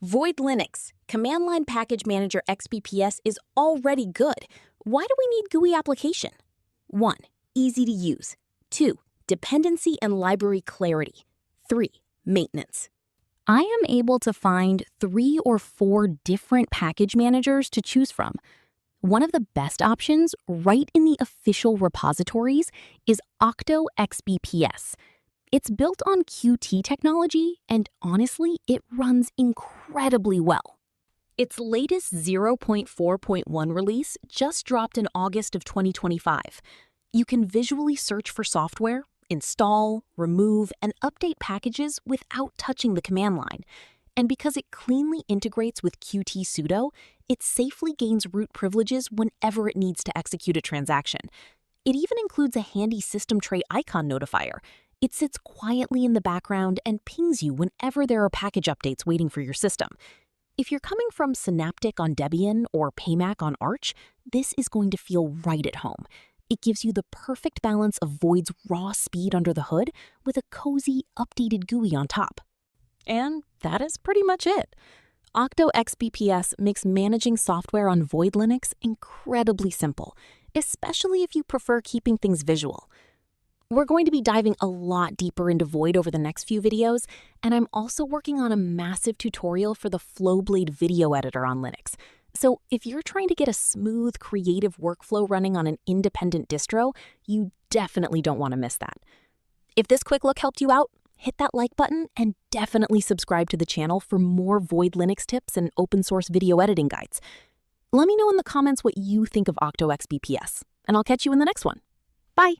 Void Linux, Command Line Package Manager XBPS is already good. Why do we need GUI application? 1. Easy to use. 2. Dependency and library clarity. 3. Maintenance. I am able to find 3 or 4 different package managers to choose from. One of the best options right in the official repositories is OctoXBPS. It's built on Qt technology, and honestly, it runs incredibly well. Its latest 0.4.1 release just dropped in August of 2025. You can visually search for software, install, remove, and update packages without touching the command line. And because it cleanly integrates with Qt sudo, it safely gains root privileges whenever it needs to execute a transaction. It even includes a handy system tray icon notifier. It sits quietly in the background and pings you whenever there are package updates waiting for your system. If you're coming from Synaptic on Debian or Paymac on Arch, this is going to feel right at home. It gives you the perfect balance of Void's raw speed under the hood with a cozy, updated GUI on top. And that is pretty much it. OctoXBPS makes managing software on Void Linux incredibly simple, especially if you prefer keeping things visual. We're going to be diving a lot deeper into Void over the next few videos, and I'm also working on a massive tutorial for the Flowblade video editor on Linux. So if you're trying to get a smooth, creative workflow running on an independent distro, you definitely don't want to miss that. If this quick look helped you out, hit that like button and definitely subscribe to the channel for more Void Linux tips and open source video editing guides. Let me know in the comments what you think of OctoXBPS, and I'll catch you in the next one. Bye!